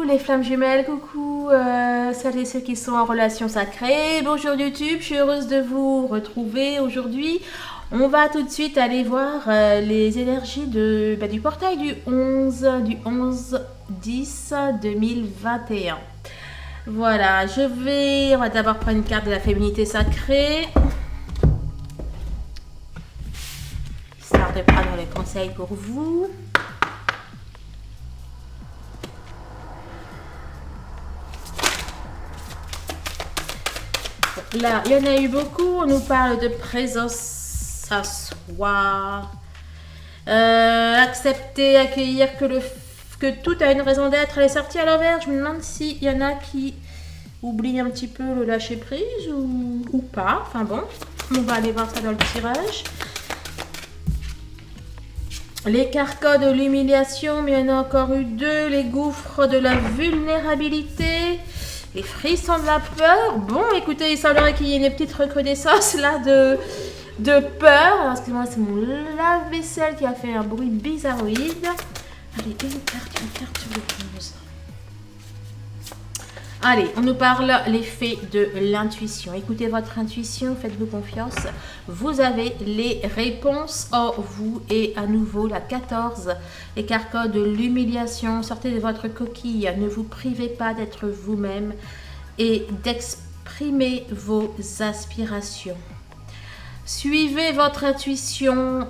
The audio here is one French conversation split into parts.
les flammes jumelles, coucou celles et ceux qui sont en relation sacrée. Bonjour YouTube, je suis heureuse de vous retrouver aujourd'hui. On va tout de suite aller voir les énergies du portail du 11/10/2021. Voilà, on va d'abord prendre une carte de la féminité sacrée. Histoire de prendre les conseils pour vous. Là, il y en a eu beaucoup. On nous parle de présence à soi. Accepter, accueillir que tout a une raison d'être. Elle est sortie à l'envers. Je me demande s'il y en a qui oublient un petit peu le lâcher prise ou pas. Enfin bon, on va aller voir ça dans le tirage. Les carcans de l'humiliation, mais il y en a encore eu deux. Les gouffres de la vulnérabilité. Les frissons de la peur. Bon, écoutez, il semblerait qu'il y ait une petite recrudescence là de peur. Alors, excusez-moi, c'est mon lave-vaisselle qui a fait un bruit bizarroïde. Allez, une carte sur le 11. Allez, on nous parle l'effet de l'intuition. Écoutez votre intuition, faites-vous confiance. Vous avez les réponses en vous. Et à nouveau, la 14, les carcans de l'humiliation. Sortez de votre coquille. Ne vous privez pas d'être vous-même et d'exprimer vos aspirations. Suivez votre intuition.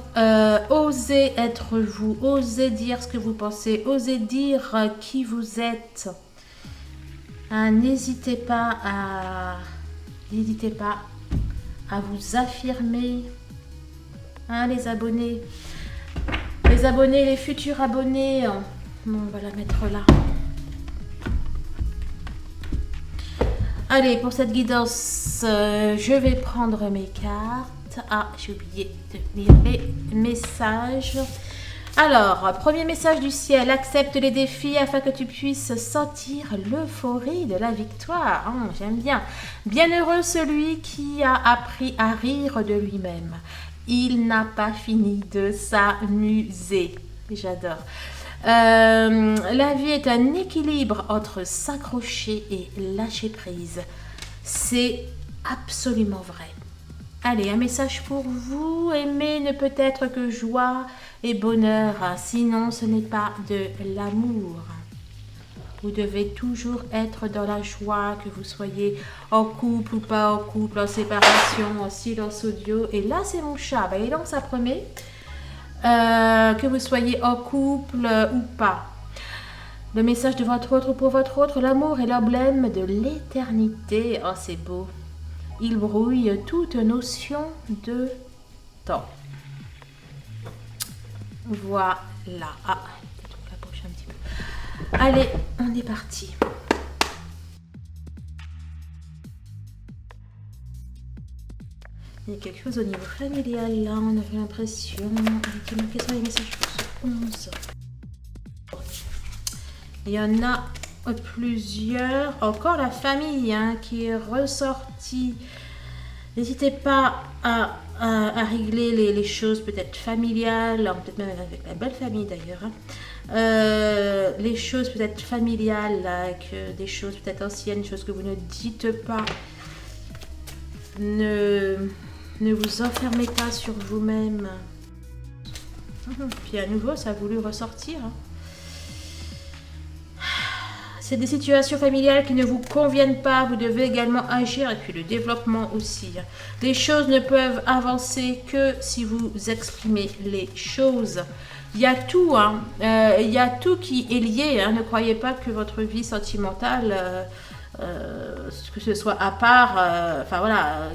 Osez être vous. Osez dire ce que vous pensez. Osez dire qui vous êtes. N'hésitez pas à vous affirmer. Les abonnés, les futurs abonnés. Bon, on va la mettre là. Allez, pour cette guidance, je vais prendre mes cartes. J'ai oublié de lire les messages. Alors, premier message du ciel, accepte les défis afin que tu puisses sentir l'euphorie de la victoire. J'aime bien. Bienheureux celui qui a appris à rire de lui-même. Il n'a pas fini de s'amuser. J'adore. La vie est un équilibre entre s'accrocher et lâcher prise. C'est absolument vrai. Allez, un message pour vous. Aimer ne peut être que joie et bonheur, sinon ce n'est pas de l'amour. Vous devez toujours être dans la joie, que vous soyez en couple ou pas en couple, en séparation, en silence audio. Et là, c'est mon chat. Et donc, ça promet que vous soyez en couple ou pas. Le message de votre autre ou pour votre autre, l'amour est l'emblème de l'éternité. Oh, c'est beau. Il brouille toute notion de temps. Voilà. La poche un petit peu. Allez, on est parti. Il y a quelque chose au niveau familial là, on avait l'impression. Quels sont les messages pour ce 11? Il y en a plusieurs. Encore la famille qui est ressortie. N'hésitez pas à régler les choses peut-être familiales, peut-être même avec la belle famille d'ailleurs. Les choses peut-être familiales, des choses peut-être anciennes, des choses que vous ne dites pas. Ne vous enfermez pas sur vous-même. Puis à nouveau, ça a voulu ressortir. C'est des situations familiales qui ne vous conviennent pas. Vous devez également agir. Et puis le développement aussi. Les choses ne peuvent avancer que si vous exprimez les choses. Il y a tout. Il y a tout qui est lié. Ne croyez pas que votre vie sentimentale, que ce soit à part. Enfin voilà.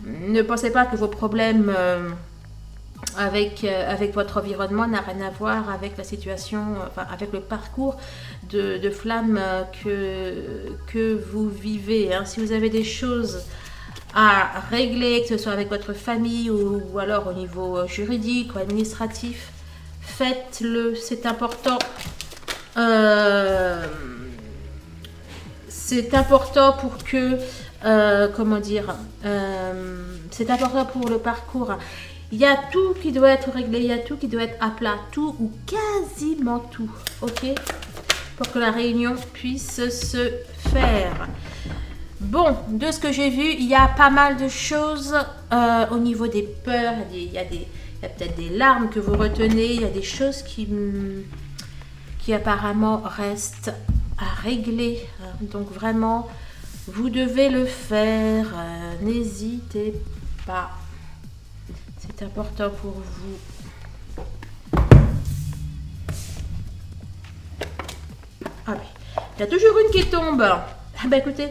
Ne pensez pas que vos problèmes avec votre environnement n'a rien à voir avec la situation, avec le parcours de flamme que vous vivez. Si vous avez des choses à régler, que ce soit avec votre famille ou alors au niveau juridique ou administratif, faites-le, c'est important. C'est important pour que, c'est important pour le parcours. Il y a tout qui doit être réglé, il y a tout qui doit être à plat, tout ou quasiment tout, ok? pour que la réunion puisse se faire. Bon, de ce que j'ai vu, il y a pas mal de choses au niveau des peurs. Il y a peut-être des larmes que vous retenez. Il y a des choses qui apparemment restent à régler. Donc vraiment, vous devez le faire. N'hésitez pas. C'est important pour vous. Ah oui, il y a toujours une qui tombe. Ah bah écoutez,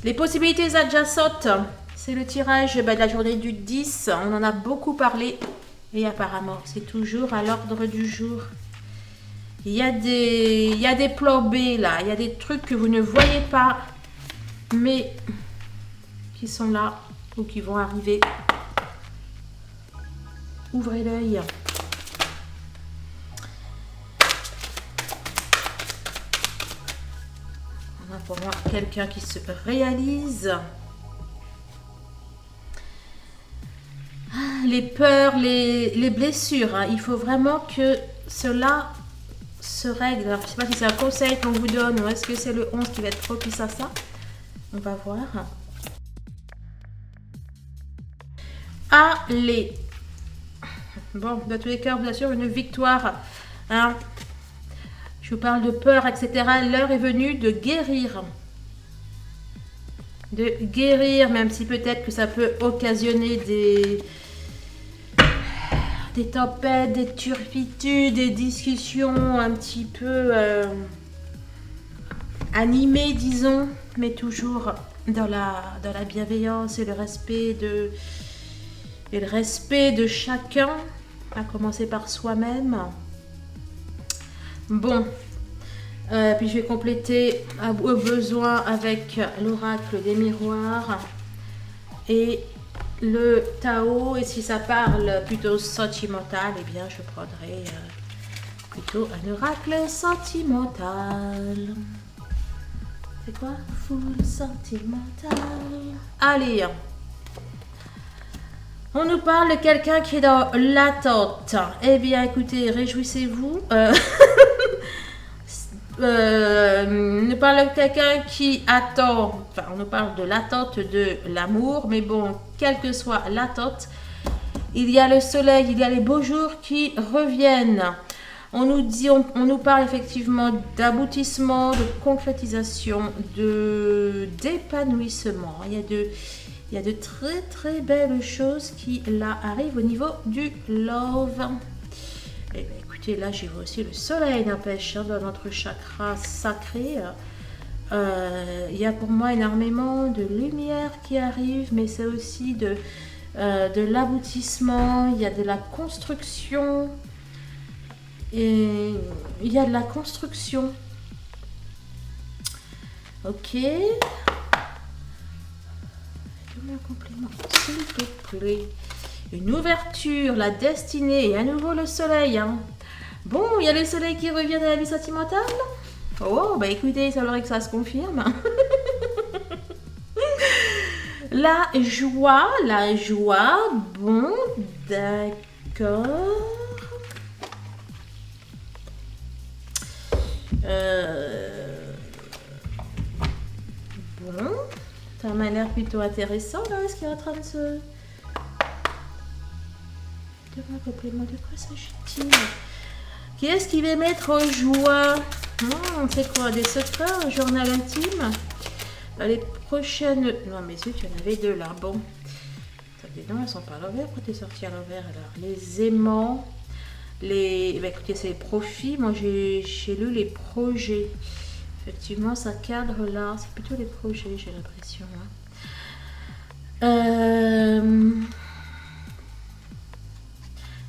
les possibilités adjacentes, c'est le tirage de la journée du 10. On en a beaucoup parlé et apparemment, c'est toujours à l'ordre du jour. Il y a des plans B là, il y a des trucs que vous ne voyez pas, mais qui sont là ou qui vont arriver. Ouvrez l'œil. On a pour moi quelqu'un qui se réalise. Les peurs, les blessures, hein. Il faut vraiment que cela se règle. Alors, je ne sais pas si c'est un conseil qu'on vous donne ou est-ce que c'est le 11 qui va être propice à ça. On va voir. Allez. Bon, dans tous les cas, bien sûr, une victoire. Hein. Je vous parle de peur, etc. L'heure est venue de guérir. De guérir, même si peut-être que ça peut occasionner des tempêtes, des turpitudes, des discussions un petit peu animées, disons, mais toujours dans la bienveillance et le respect de chacun, à commencer par soi-même. Bon, puis je vais compléter au besoin avec l'oracle des miroirs et le Tao, et si ça parle plutôt sentimental, eh bien je prendrai plutôt un oracle sentimental. C'est quoi? Full sentimental. Allez, on nous parle de quelqu'un qui est dans l'attente. Eh bien écoutez, réjouissez-vous. On nous parle de quelqu'un qui attend, enfin on nous parle de l'attente de l'amour, mais bon, quelle que soit l'attente, il y a le soleil, il y a les beaux jours qui reviennent. On nous parle effectivement d'aboutissement, de concrétisation, d'épanouissement. Il y a de très très belles choses qui là arrivent au niveau du love. Et bien, écoutez, là j'ai aussi le soleil, n'empêche, dans notre chakra sacré. Il y a pour moi énormément de lumière qui arrive, mais c'est aussi de l'aboutissement, il y a de la construction. Et il y a de la construction. Ok. Donne-moi un complément, s'il te plaît. Une ouverture, la destinée et à nouveau le soleil. Hein. Bon, il y a le soleil qui revient dans la vie sentimentale. Oh, bah écoutez, ça aurait que ça se confirme. La joie, bon, d'accord. Bon, ça m'a l'air plutôt intéressant là, ce qui est en train de se... Demain, complément, de quoi s'agit-il? Qui est-ce qui va mettre en joie? C'est quoi, des secrets, un journal intime? Les prochaines... Non mais zut, il y en avait deux là, bon. Attendez, non, elles sont pas à l'envers, pourquoi t'es sorti à l'envers alors? Les aimants, écoutez, c'est les profits, moi j'ai lu les projets. Effectivement, ça cadre là, c'est plutôt les projets, j'ai l'impression. Hein.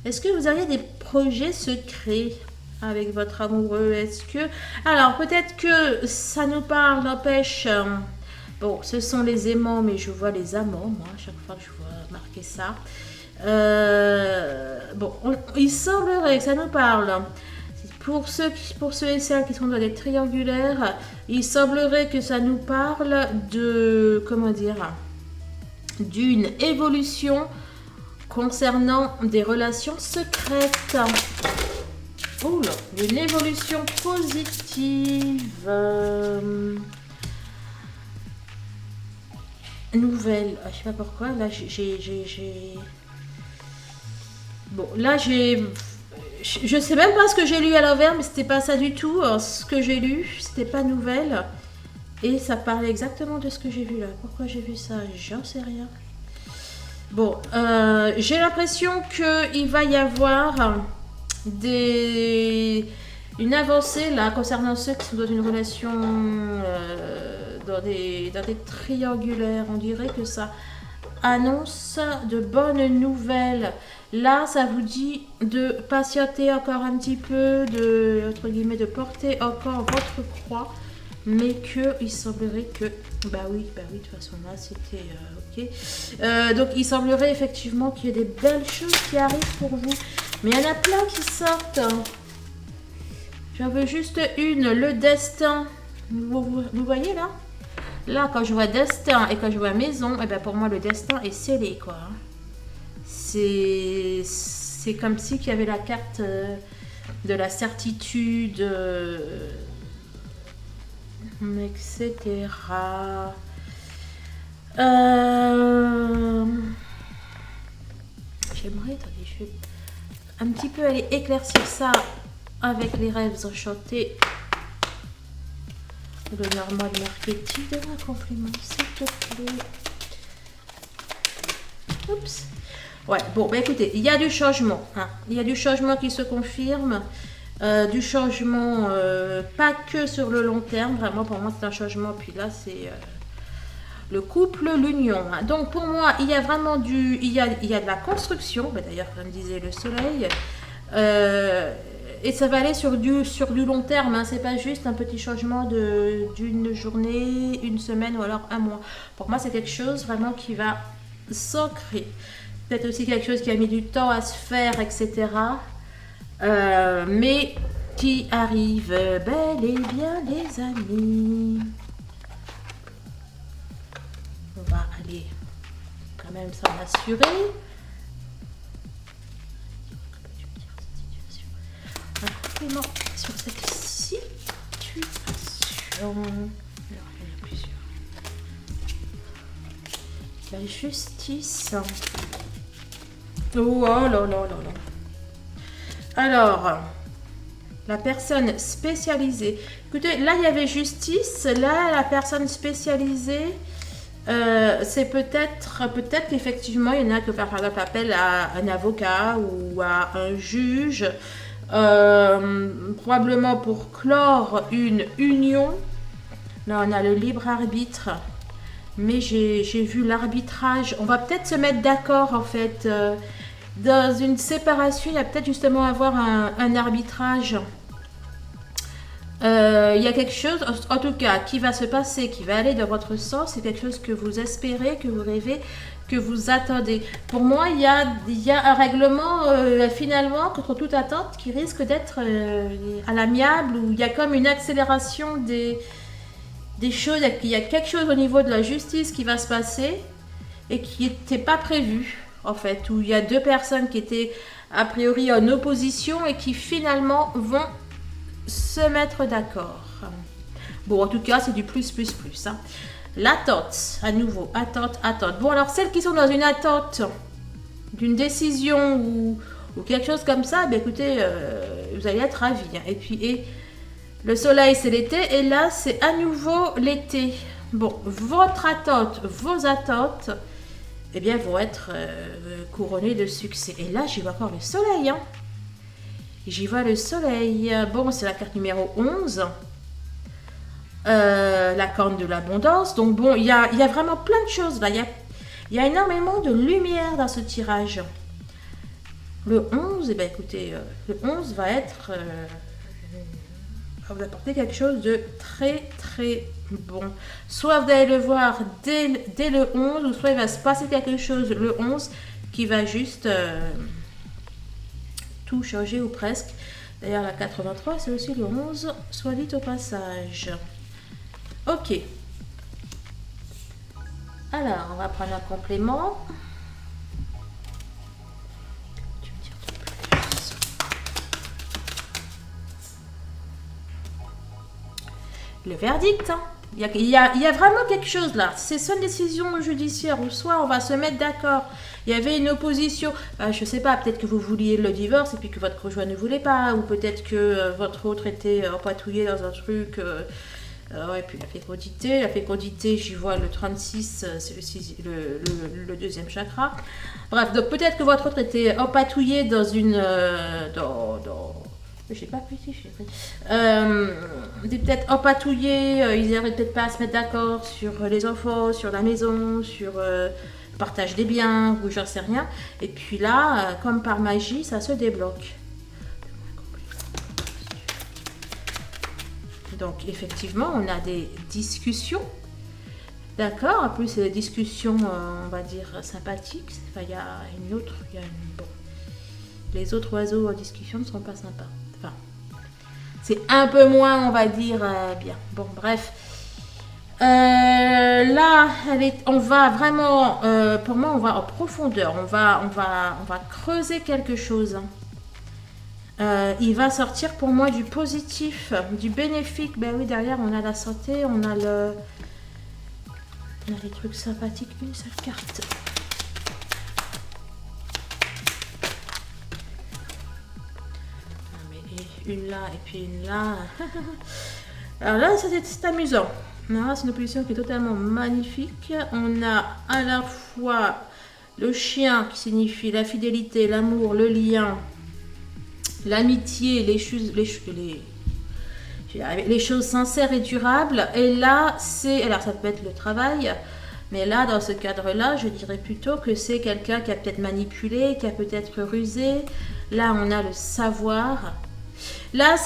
Est-ce que vous auriez des projets secrets avec votre amoureux? Est-ce que... Alors, peut-être que ça nous parle, n'empêche... Bon, ce sont les aimants, mais je vois les amants, moi, à chaque fois que je vois marquer ça. Bon, il semblerait que ça nous parle... Pour ceux et celles qui sont dans les triangulaires, il semblerait que ça nous parle de, comment dire, d'une évolution concernant des relations secrètes. full, une évolution positive. Nouvelle. Ah, je sais pas pourquoi. Là, bon, là, je sais même pas ce que j'ai lu à l'envers, mais c'était pas ça du tout. Alors, ce que j'ai lu, c'était pas nouvelle. Et ça parlait exactement de ce que j'ai vu là. Pourquoi j'ai vu ça? J'en sais rien. Bon, j'ai l'impression qu'il va y avoir une avancée là concernant ceux qui sont dans une relation dans des triangulaires. On dirait que ça annonce de bonnes nouvelles. Là, ça vous dit de patienter encore un petit peu, entre guillemets, de porter encore votre croix, mais il semblerait que... Bah oui, de toute façon là, c'était ok. Donc, il semblerait effectivement qu'il y ait des belles choses qui arrivent pour vous. Mais il y en a plein qui sortent. J'en veux juste une, le destin. Vous voyez là? Là, quand je vois destin et quand je vois maison, et ben pour moi, le destin est scellé, quoi. C'est comme si qu'il y avait la carte de la certitude, etc. J'aimerais, attendez, je vais un petit peu aller éclaircir ça avec les rêves enchantés. Le normal marketing de un compliment, s'il te plaît. Oups. Ouais, bon, bah écoutez, il y a du changement. Hein. Il y a du changement qui se confirme. Du changement, pas que sur le long terme. Vraiment, pour moi, c'est un changement. Puis là, c'est le couple, l'union. Hein. Donc, pour moi, il y a vraiment il y a de la construction. Bah, d'ailleurs, comme disait le soleil. Et ça va aller sur du long terme. Hein. C'est pas juste un petit changement d'une journée, une semaine ou alors un mois. Pour moi, c'est quelque chose vraiment qui va s'ancrer. Peut-être aussi quelque chose qui a mis du temps à se faire, etc. Mais qui arrive bel et bien, les amis. On va aller quand même s'en assurer. Un complément sur cette situation. Alors, il y en a plusieurs. La justice. Oh là là là là. Alors, la personne spécialisée. Écoutez, là il y avait justice. Là, la personne spécialisée, c'est peut-être qu'effectivement il y en a qui peuvent faire par exemple appel à un avocat ou à un juge. Probablement pour clore une union. Là, on a le libre arbitre. Mais j'ai vu l'arbitrage. On va peut-être se mettre d'accord en fait. Dans une séparation, il y a peut-être justement avoir un arbitrage. Il y a quelque chose, en tout cas, qui va se passer, qui va aller dans votre sens. C'est quelque chose que vous espérez, que vous rêvez, que vous attendez. Pour moi, il y a un règlement finalement contre toute attente qui risque d'être à l'amiable, où il y a comme une accélération des choses. Il y a quelque chose au niveau de la justice qui va se passer et qui n'était pas prévu. En fait, où il y a deux personnes qui étaient a priori en opposition et qui finalement vont se mettre d'accord. Bon, en tout cas, c'est du plus. Hein. L'attente, à nouveau, attente. Bon, alors celles qui sont dans une attente d'une décision ou quelque chose comme ça, ben, écoutez, vous allez être ravis. Hein. Et puis, le soleil, c'est l'été, et là, c'est à nouveau l'été. Bon, votre attente, vos attentes, eh bien, vont être couronnées de succès. Et là, j'y vois encore le soleil. Hein. J'y vois le soleil. Bon, c'est la carte numéro 11. La corne de l'abondance. Donc, bon, il y a vraiment plein de choses. Là. Il y a énormément de lumière dans ce tirage. Le 11, eh bien, écoutez, le 11 va être... va vous apporter quelque chose de très, très bon. Soit vous allez le voir dès le 11, ou soit il va se passer quelque chose le 11 qui va juste tout changer ou presque. D'ailleurs, la 83, c'est aussi le 11, soit dit au passage. Ok. Alors, on va prendre un complément. Tu me dire de plus. le verdict. Hein. Il y a vraiment quelque chose là. C'est soit une décision judiciaire ou soit on va se mettre d'accord. Il y avait une opposition. Je sais pas, peut-être que vous vouliez le divorce et puis que votre conjoint ne voulait pas. Ou peut-être que votre autre était empatouillé dans un truc. Ouais, puis la fécondité, j'y vois le 36, c'est le deuxième chakra. Bref, donc peut-être que votre autre était empatouillé dans une... je sais pas plus si je sais peut-être empatouillés, ils n'arrivent peut-être pas à se mettre d'accord sur les enfants, sur la maison, sur le partage des biens, ou j'en sais rien. Et puis là, comme par magie, ça se débloque. Donc effectivement, on a des discussions. D'accord, en plus c'est des discussions, on va dire, sympathiques. Enfin, il y a une autre... bon. Les autres oiseaux en discussion ne sont pas sympas. Enfin, c'est un peu moins, on va dire, bien. Bon, bref. Là, on va vraiment, pour moi, on va en profondeur. On va creuser quelque chose. Il va sortir pour moi du positif, du bénéfique. Ben oui, derrière, on a la santé, on a les trucs sympathiques. Une seule carte. Une là et puis une là. Alors là, c'est amusant. Là, c'est une position qui est totalement magnifique. On a à la fois le chien qui signifie la fidélité, l'amour, le lien, l'amitié, les choses sincères et durables. Et là, alors ça peut être le travail, mais là, dans ce cadre-là, je dirais plutôt que c'est quelqu'un qui a peut-être manipulé, qui a peut-être rusé. Là, on a le savoir. Là,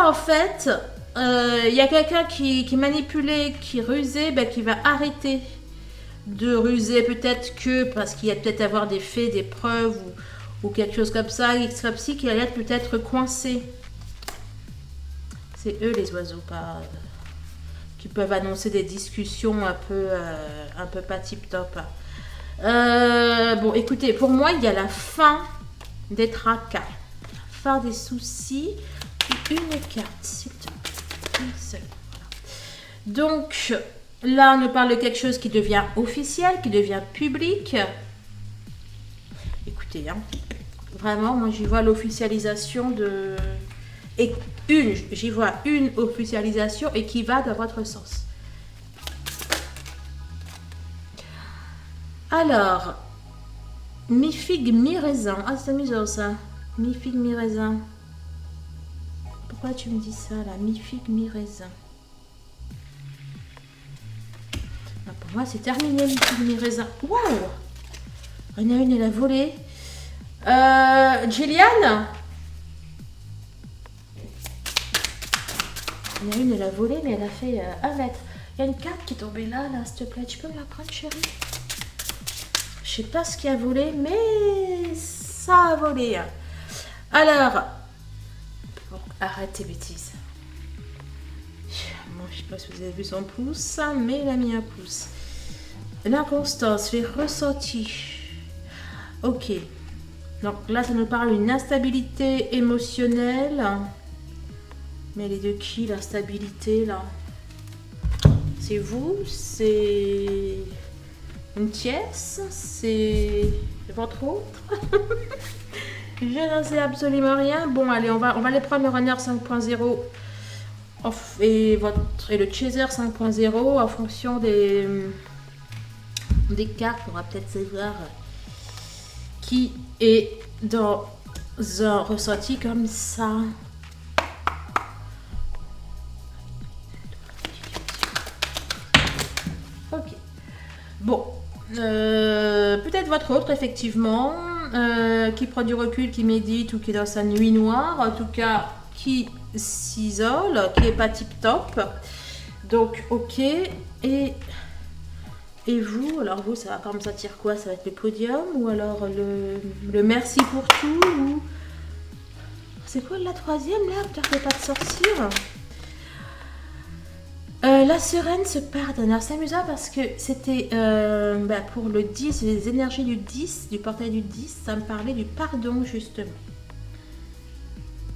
en fait, il y a quelqu'un qui manipulait, qui rusait, ben, qui va arrêter de ruser. Peut-être que, parce qu'il y a peut-être avoir des faits, des preuves ou quelque chose comme ça, qui allait être peut-être coincé. C'est eux les oiseaux, pas qui peuvent annoncer des discussions un peu pas tip-top. Bon, écoutez, pour moi, il y a la fin des tracas. Fin des soucis, puis une carte, s'il te plaît. Une seule. Voilà. Donc, là, on nous parle de quelque chose qui devient officiel, qui devient public. Écoutez, hein, vraiment, moi, j'y vois l'officialisation de... j'y vois une officialisation et qui va dans votre sens. Alors, mi-figue, mi-raisin. Ah, c'est amusant, ça. Mi-figue, mi-raisin. Pourquoi tu me dis ça, là? Mi-figue, mi-raisin. Pour moi, c'est terminé, mi-figue, mi-raisin. Waouh! Il y en a une, elle a volé. Gillian? Il y en a une, elle a volé, mais elle a fait 1 mètre. Il y a une carte qui est tombée là, s'il te plaît. Tu peux me la prendre, chérie? Je sais pas ce qui a volé, mais ça a volé. Alors, arrête tes bêtises. Bon, je sais pas si vous avez vu son pouce, mais il a mis un pouce. L'inconstance, les ressentis. Ok. Donc là, ça nous parle d'une instabilité émotionnelle. Mais elle est de qui, l'instabilité, là? C'est vous? C'est une tierce? C'est votre autre? Je n'en sais absolument rien. Bon, allez, on va les prendre le runner 5.0 et le chaser 5.0 en fonction des cartes. On va peut-être savoir qui est dans un ressenti comme ça. Ok. Bon. Peut-être votre autre, effectivement, qui prend du recul, qui médite ou qui est dans sa nuit noire. En tout cas, qui s'isole, qui n'est pas tip-top. Donc, ok. Et vous, alors vous, ça va comme ça tire quoi? Ça va être le podium ou alors le merci pour tout ou... C'est quoi la troisième là? Peut-être qu'il n'y a pas de sorcière. La sereine se pardonne. Alors c'est amusant parce que c'était pour le 10, les énergies du 10, du portail du 10, ça me parlait du pardon justement.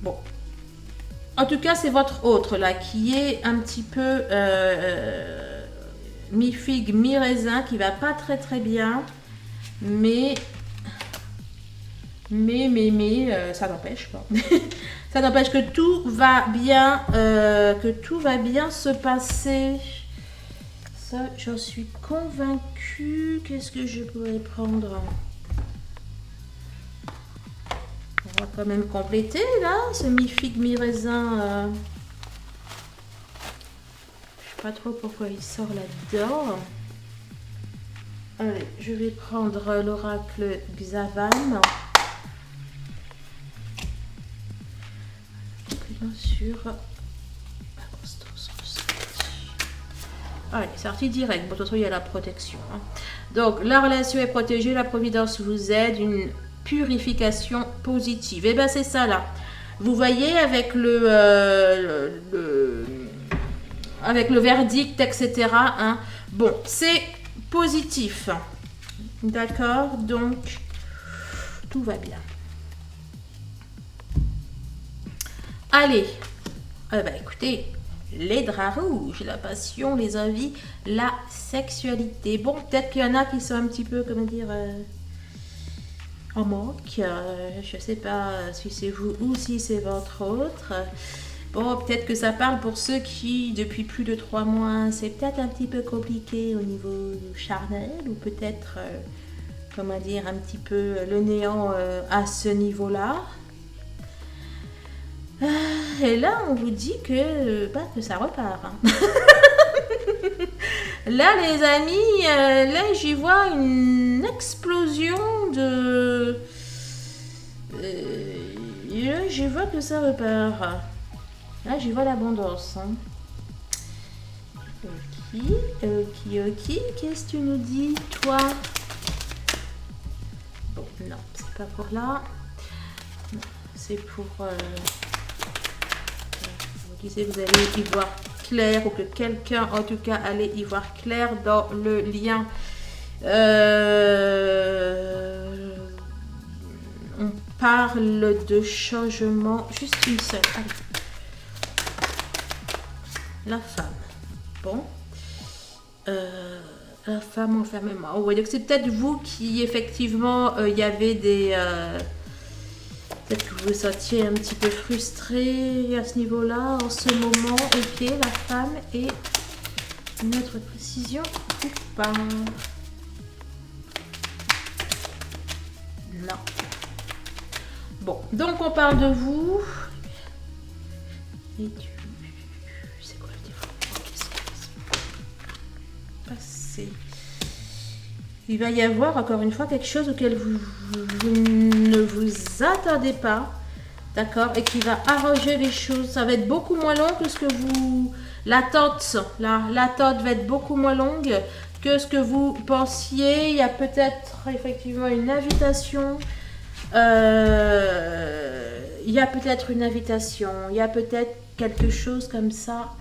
Bon. En tout cas, c'est votre autre là qui est un petit peu mi-figue, mi-raisin, qui va pas très très bien. Mais ça n'empêche pas. Ça n'empêche que tout va bien, se passer. Ça, j'en suis convaincue. Qu'est-ce que je pourrais prendre? On va quand même compléter là, ce mi-figue, mi-raisin. Je sais pas trop pourquoi il sort là-dedans. Allez, je vais prendre l'oracle Xavan. Bien sûr. Allez, sortie direct. Bon, de toute façon, il y a la protection. Hein. Donc, la relation est protégée, la providence vous aide, une purification positive. Et bien, c'est ça là. Vous voyez avec avec le verdict, etc. Hein. Bon, c'est positif. D'accord, donc tout va bien. Allez, écoutez, les draps rouges, la passion, les envies, la sexualité. Bon, peut-être qu'il y en a qui sont un petit peu, comment dire, en manque. Je ne sais pas si c'est vous ou si c'est votre autre. Bon, peut-être que ça parle pour ceux qui, depuis plus de 3 mois, c'est peut-être un petit peu compliqué au niveau charnel, ou peut-être, comment dire, un petit peu le néant à ce niveau-là. Et là, on vous dit que ça repart. Hein. Là, les amis, là, j'y vois une explosion de... là, j'y vois que ça repart. Là, j'y vois l'abondance. Hein. Ok. Qu'est-ce que tu nous dis, toi? Bon, non, c'est pas pour là. C'est pour... vous disiez que vous allez y voir clair, ou que quelqu'un, en tout cas, allait y voir clair dans le lien. On parle de changement. Juste une seule. Allez. La femme. Bon. La femme enfermement. Oui, donc c'est peut-être vous qui, effectivement, il y avait des... peut-être que vous vous sentiez un petit peu frustré à ce niveau-là, en ce moment. Ok, la femme est notre précision ou pas? Non. Bon, donc on parle de vous. Et du... c'est quoi le développement? Qu'est-ce qui va se passer? Il va y avoir encore une fois quelque chose auquel vous ne vous attendez pas, d'accord, et qui va arranger les choses. Ça va être beaucoup moins long que ce que vous... L'attente va être beaucoup moins longue que ce que vous pensiez. Il y a peut-être effectivement une invitation. Il y a peut-être une invitation. Il y a peut-être quelque chose comme ça.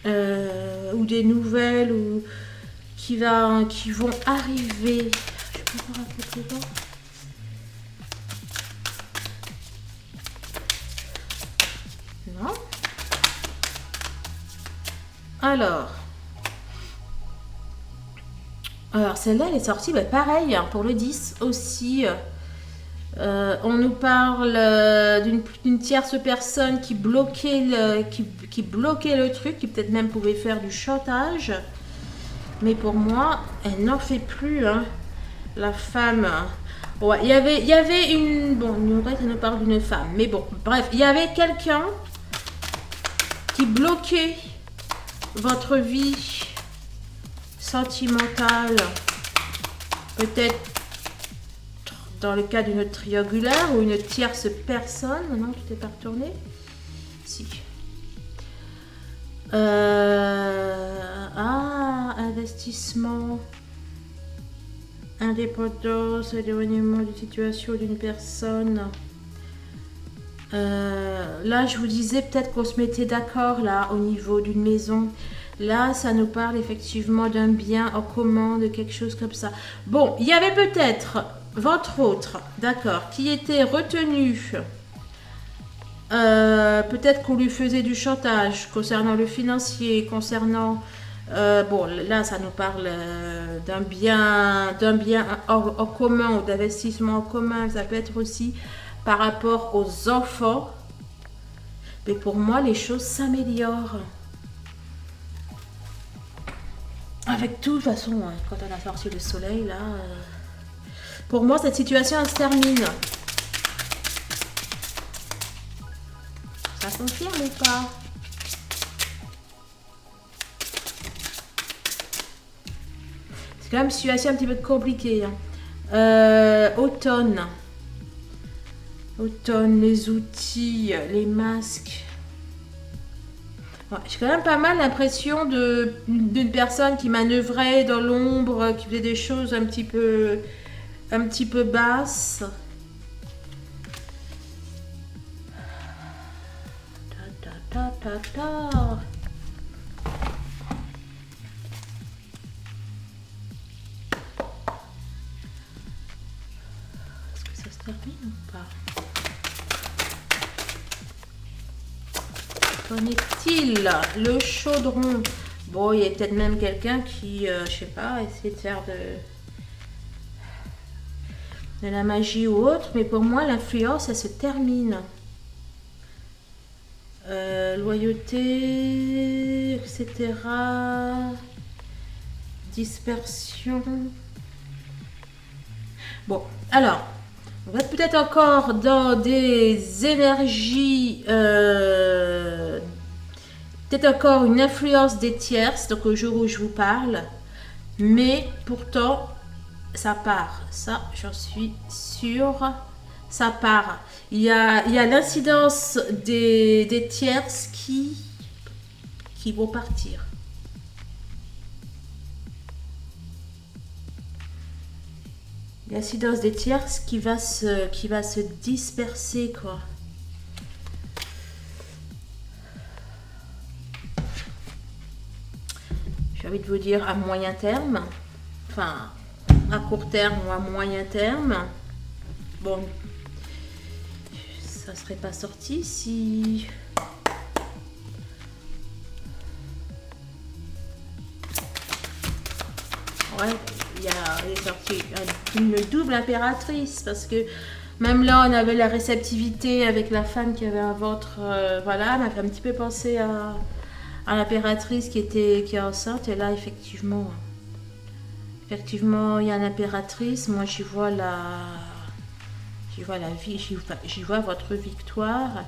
Ou des nouvelles, ou... qui vont arriver. Je peux voir un peu dedans. Non. Alors celle-là, elle est sortie, pareil, hein, pour le 10 aussi. On nous parle d'une tierce personne qui bloquait le truc, qui peut-être même pouvait faire du chantage. Mais pour moi, elle n'en fait plus. Hein. La femme... Ouais, il y avait une... Bon, ça nous parle d'une femme. Mais bon, bref, il y avait quelqu'un qui bloquait votre vie sentimentale. Peut-être dans le cas d'une triangulaire ou une tierce personne. Non, tu t'es pas retourné? Si. Investissement, indépendance, éloignement d'une situation d'une personne. Là, je vous disais peut-être qu'on se mettait d'accord là au niveau d'une maison. Là, ça nous parle effectivement d'un bien en commun, de quelque chose comme ça. Bon, il y avait peut-être votre autre, d'accord, qui était retenu Peut-être qu'on lui faisait du chantage concernant le financier, concernant... bon, là, ça nous parle d'un bien en commun ou d'investissement en commun. Ça peut être aussi par rapport aux enfants. Mais pour moi, les choses s'améliorent. Avec tout, de toute façon, quand on a sorti le soleil, là... pour moi, cette situation, elle se termine. Ça confirme ou pas? C'est quand même une situation un petit peu compliquée. Hein. Automne. Automne, les outils, les masques. Ouais, j'ai quand même pas mal l'impression d'une personne qui manœuvrait dans l'ombre, qui faisait des choses un petit peu basses. Ta. Est-ce que ça se termine ou pas? Qu'en est-il? Le chaudron. Bon, il y a peut-être même quelqu'un qui, je sais pas, essaie de faire de la magie ou autre, mais pour moi, l'influence, elle se termine. Loyauté, etc. Dispersion. Bon, alors, on va peut-être encore dans des énergies, peut-être encore une influence des tierces, donc au jour où je vous parle, mais pourtant, ça part, ça j'en suis sûre, ça part. Il y a l'incidence des tierces qui vont partir. L'incidence des tierces qui va se disperser, quoi. J'ai envie de vous dire à moyen terme, enfin à court terme ou à moyen terme. Bon, ça serait pas sorti si... Ouais, il est sorti une double impératrice parce que même là on avait la réceptivité avec la femme qui avait un ventre, voilà, m'a fait un petit peu penser à l'impératrice qui est enceinte. Et là effectivement il y a l'impératrice. Moi j'y vois la vie, j'y vois votre victoire.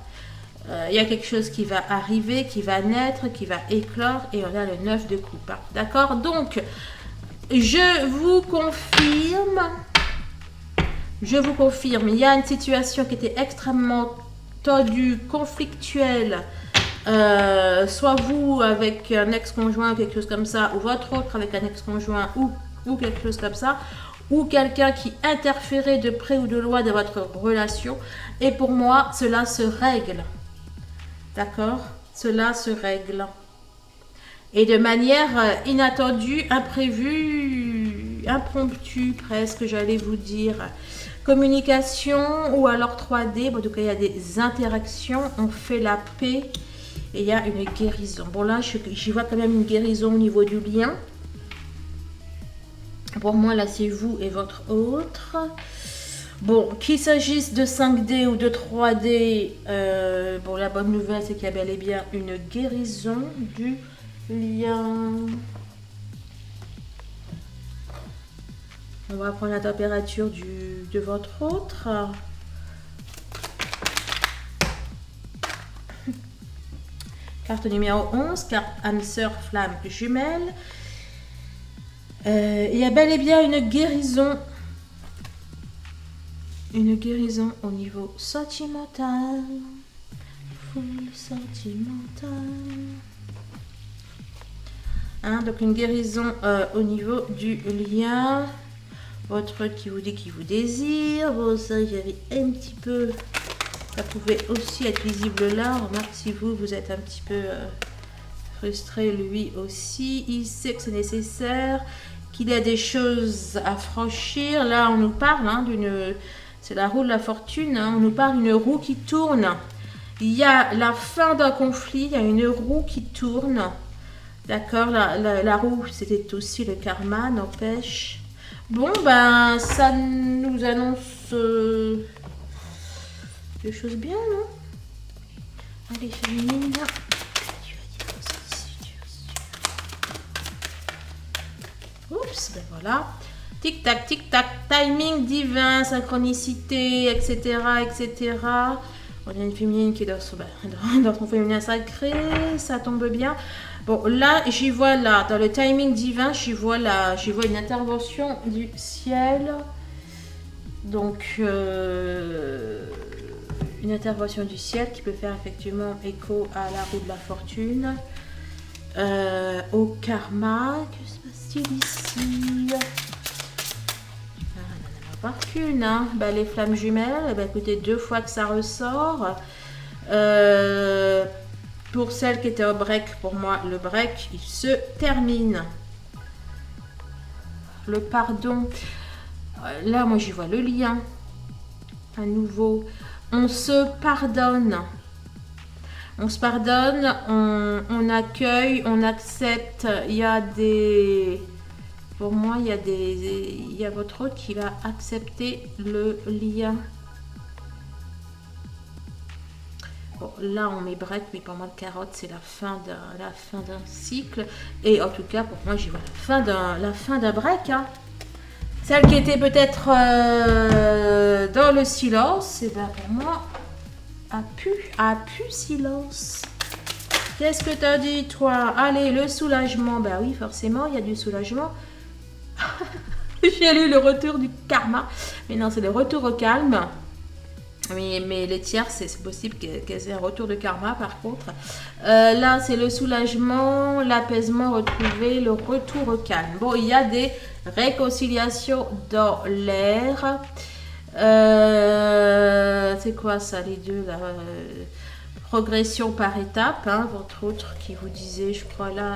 Il y a quelque chose qui va arriver, qui va naître, qui va éclore, et on a le 9 de coupe. Hein. D'accord? Donc je vous confirme, il y a une situation qui était extrêmement tendue, conflictuelle, soit vous avec un ex-conjoint, quelque chose comme ça, ou votre autre avec un ex-conjoint, ou quelque chose comme ça, ou quelqu'un qui interférait de près ou de loin dans votre relation. Et pour moi, cela se règle. D'accord? Cela se règle. Et de manière inattendue, imprévue, impromptue presque, j'allais vous dire. Communication ou alors 3D. Bon, en tout cas, il y a des interactions. On fait la paix et il y a une guérison. Bon, là, j'y vois quand même une guérison au niveau du lien. Pour moi, là, c'est vous et votre autre. Bon, qu'il s'agisse de 5D ou de 3D, bon, la bonne nouvelle, c'est qu'il y a bel et bien une guérison du lien. On va prendre la température de votre autre. Carte numéro 11, carte âme sœur flamme jumelle. Il y a bel et bien une guérison. Une guérison au niveau sentimental. Full sentimental. Hein, donc une guérison au niveau du lien. Votre qui vous dit qu'il vous désire. Bon, ça j'avais un petit peu... Ça pouvait aussi être visible là. Remarque si vous êtes un petit peu frustré, lui aussi. Il sait que c'est nécessaire, qu'il y a des choses à franchir. Là, on nous parle hein, d'une... C'est la roue de la fortune. Hein, on nous parle d'une roue qui tourne. Il y a la fin d'un conflit, il y a une roue qui tourne. D'accord, la roue, c'était aussi le karma, n'empêche. Bon, ben, ça nous annonce des choses bien, non? Allez, féminine. Oups, ben voilà. Tic-tac, tic-tac, timing divin, synchronicité, etc., etc. On a une féminine qui est dans son féminin sacré, ça tombe bien. Bon, là, j'y vois là, dans le timing divin, j'y vois une intervention du ciel. Donc, une intervention du ciel qui peut faire effectivement écho à la roue de la fortune, au karma. Que se passe-t-il ici? Pas qu'une, hein. Ben, les flammes jumelles, ben, écoutez, 2 fois que ça ressort. Pour celle qui était au break, pour moi, le break, il se termine. Le pardon. Là, moi, j'y vois le lien. À nouveau. On se pardonne. On se pardonne, on accueille, on accepte. Il y a des... Pour moi, il y a votre hôte qui va accepter le lien. Bon, là, on met break, mais pour moi, le carotte, c'est la fin d'un cycle. Et en tout cas, pour moi, j'y vois la fin d'un break. Hein. Celle qui était peut-être dans le silence, et ben pour moi, a pu silence. Qu'est-ce que t'as dit, toi? Allez, le soulagement. Ben oui, forcément, il y a du soulagement. J'ai lu le retour du karma. Mais non, c'est le retour au calme. Mais les tiers, c'est possible qu'elles aient un retour de karma par contre. Là, c'est le soulagement, l'apaisement retrouvé, le retour au calme. Bon, il y a des réconciliations dans l'air. C'est quoi ça, les deux là? Progression par étapes, hein, entre autres, qui vous disait, je crois là,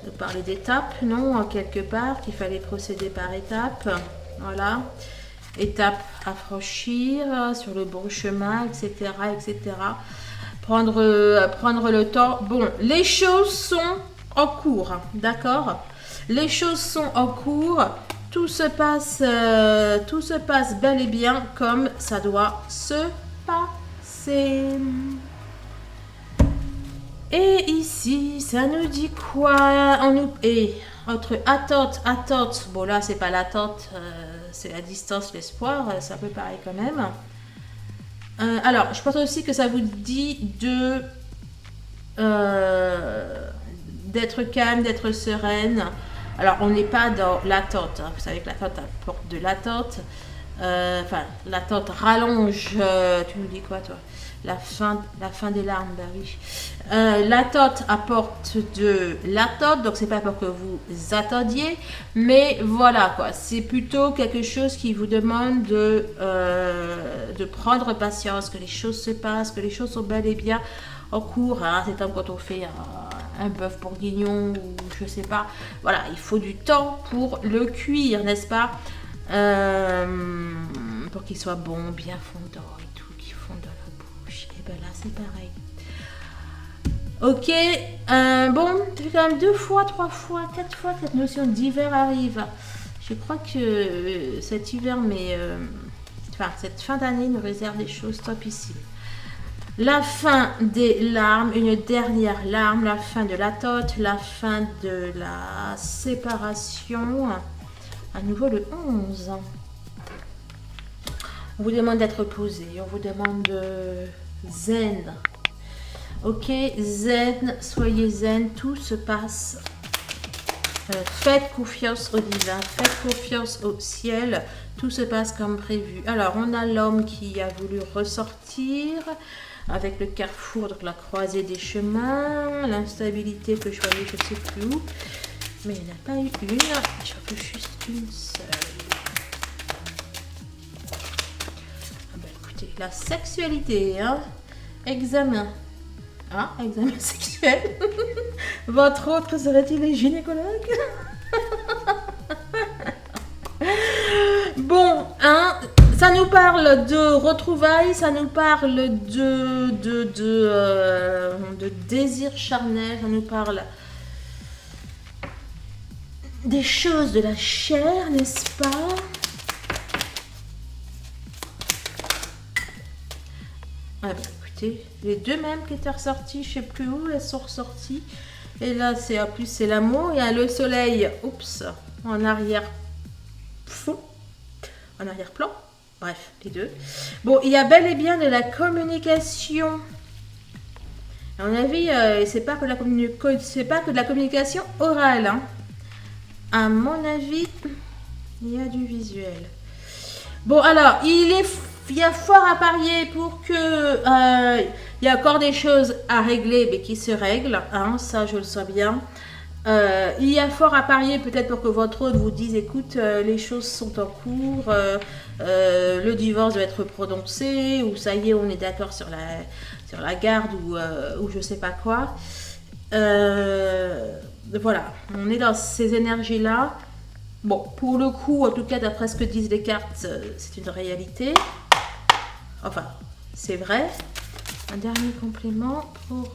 de parler d'étapes, non, quelque part, qu'il fallait procéder par étapes. Voilà. Étape à franchir, sur le bon chemin, etc. etc. Prendre le temps. Bon, les choses sont en cours, d'accord? Les choses sont en cours. Tout se passe bel et bien comme ça doit se passer. Et ici, ça nous dit quoi? Entre attente, bon là, c'est pas l'attente, c'est la distance, l'espoir, c'est un peu pareil quand même. Alors, je pense aussi que ça vous dit d'être calme, d'être sereine. Alors, on n'est pas dans l'attente. Hein. Vous savez que l'attente apporte de l'attente. L'attente rallonge. Tu nous dis quoi, toi? La fin des larmes, bah oui. L'attente apporte de l'attente, donc c'est pas pour que vous attendiez, mais voilà quoi. C'est plutôt quelque chose qui vous demande de prendre patience, que les choses se passent, que les choses sont bel et bien en cours. Hein. C'est comme quand on fait un bœuf bourguignon ou je sais pas. Voilà, il faut du temps pour le cuire, n'est-ce pas? Pour qu'il soit bon, bien fondant et tout, qu'il fonde dans la bouche. Et ben là, c'est pareil. Ok, bon, c'est quand même 2 fois, 3 fois, 4 fois que cette notion d'hiver arrive. Je crois que cet hiver, cette fin d'année nous réserve des choses topissimes. La fin des larmes, une dernière larme, la fin de l'attente, la fin de la séparation. À nouveau le 11. On vous demande d'être posé, on vous demande de zen. Ok, zen, soyez zen, tout se passe. Faites confiance au divin, faites confiance au ciel, tout se passe comme prévu. Alors, on a l'homme qui a voulu ressortir avec le carrefour, donc la croisée des chemins, l'instabilité que je voyais, je ne sais plus où. Mais il n'y en a pas eu une, j'en veux juste une seule. Ah ben écoutez, la sexualité, hein, examen. Ah, examen sexuel. Votre autre serait-il les gynécologues? Bon, hein, Ça nous parle de retrouvailles, ça nous parle de désir charnel, ça nous parle des choses de la chair, n'est-ce pas? Ah bah écoutez, les deux mêmes qui étaient ressortis, je sais plus où, elles sont ressorties. Et là, c'est en plus c'est l'amour, il y a le soleil, oups, en arrière fond, en arrière-plan. Bref, les deux. Bon, il y a bel et bien de la communication. À mon avis, c'est pas que de la communication orale. Hein. À mon avis, il y a du visuel. Bon, alors, il y a fort à parier pour que il y a encore des choses à régler, mais qui se règlent. Hein, ça, je le sais bien. Il y a fort à parier peut-être pour que votre autre vous dise écoute, les choses sont en cours, le divorce doit être prononcé, ou ça y est, on est d'accord sur la garde, ou je sais pas quoi. Voilà, on est dans ces énergies-là. Bon, pour le coup, en tout cas, d'après ce que disent les cartes, c'est une réalité. Enfin, c'est vrai. Un dernier complément pour...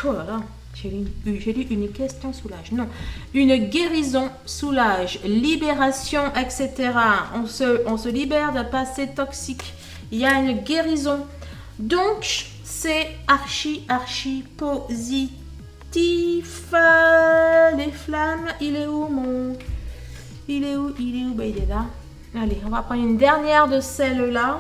Oh là là, j'ai lu une question soulage. Non, une guérison soulage, libération, etc. On se libère d'un passé toxique. Il y a une guérison. Donc, c'est archi positif. Les flammes, il est où mon... Il est où? Ben, il est là. Allez, on va prendre une dernière de celles-là.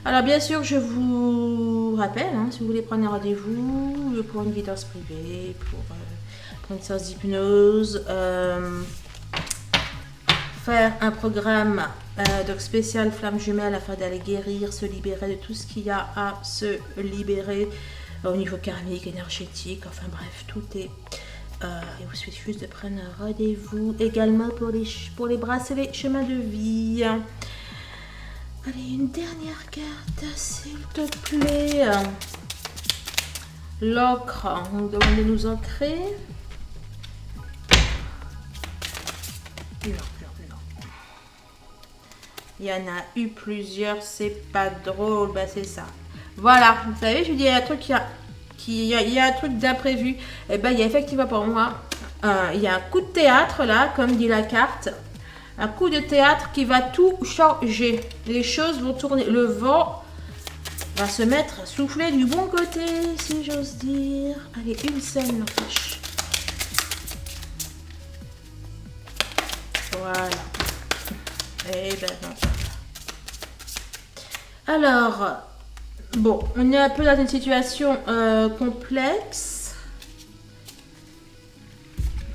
Alors bien sûr, je vous rappelle, hein, si vous voulez prendre un rendez-vous pour une guidance privée, pour une séance d'hypnose, faire un programme donc spécial flamme jumelle afin d'aller guérir, se libérer de tout ce qu'il y a à se libérer au niveau karmique, énergétique, enfin bref, tout est... il vous suffit juste de prendre un rendez-vous également pour les bracelets chemin de vie. Allez, une dernière carte, s'il te plaît. L'ocre, on nous demande de nous ancrer. Non. Il y en a eu plusieurs, c'est pas drôle, bah c'est ça. Voilà, vous savez, je dis, il y a un truc il y a un truc d'imprévu. Et ben, il y a effectivement pour moi, il y a un coup de théâtre là, comme dit la carte. Un coup de théâtre qui va tout changer. Les choses vont tourner. Le vent va se mettre à souffler du bon côté, si j'ose dire. Allez, une seule n'empêche. Voilà. Et ben non. Alors, bon, on est un peu dans une situation complexe.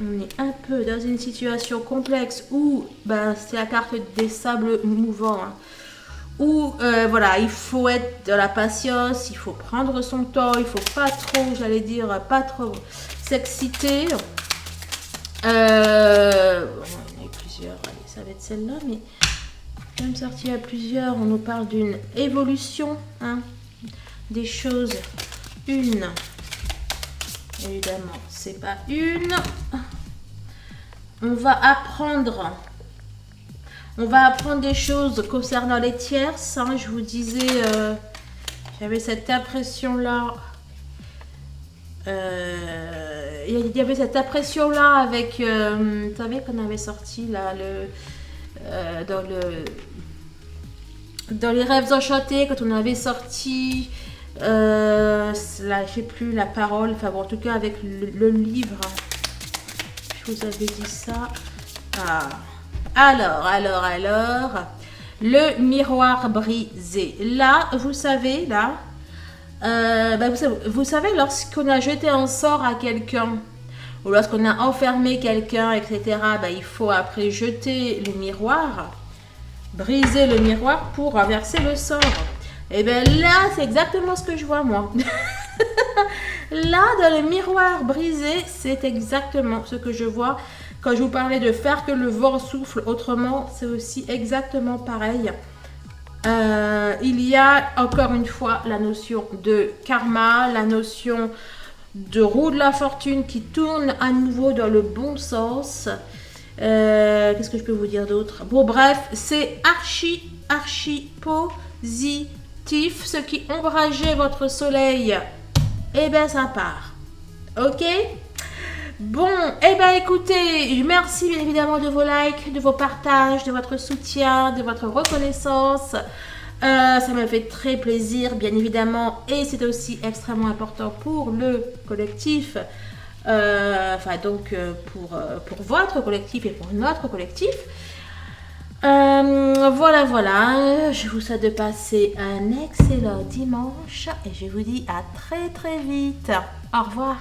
On est un peu dans une situation complexe où ben, c'est la carte des sables mouvants. Hein, où voilà, il faut être de la patience, il faut prendre son temps, il faut pas trop, j'allais dire, pas trop s'exciter. On a eu plusieurs, allez, ça va être celle-là, mais je vais me sortir à plusieurs. On nous parle d'une évolution hein, des choses. Une. Évidemment, c'est pas une. On va apprendre des choses concernant les tierces. Hein, je vous disais, j'avais cette impression-là. Il y avait cette impression-là avec, vous savez qu'on avait sorti là, dans les rêves enchantés, quand on avait sorti... là, je sais plus la parole, enfin bon, en tout cas avec le livre, je vous avais dit ça. Alors, le miroir brisé. Là, vous savez, là, vous savez, lorsqu'on a jeté un sort à quelqu'un, ou lorsqu'on a enfermé quelqu'un, etc., il faut après jeter le miroir, briser le miroir pour renverser le sort. Et bien là, c'est exactement ce que je vois moi. Là, dans le miroir brisé, c'est exactement ce que je vois. Quand je vous parlais de faire que le vent souffle autrement, c'est aussi exactement pareil. Il y a encore une fois la notion de karma, la notion de roue de la fortune qui tourne à nouveau dans le bon sens. Qu'est-ce que je peux vous dire d'autre? Bon, bref, c'est archi positif. Ce qui ombrageait votre soleil, eh ben ça part. Ok? Bon, eh ben écoutez, merci bien évidemment de vos likes, de vos partages, de votre soutien, de votre reconnaissance. Ça me fait très plaisir, bien évidemment, et c'est aussi extrêmement important pour le collectif. Pour votre collectif et pour notre collectif. Voilà. Je vous souhaite de passer un excellent dimanche et je vous dis à très très vite. Au revoir.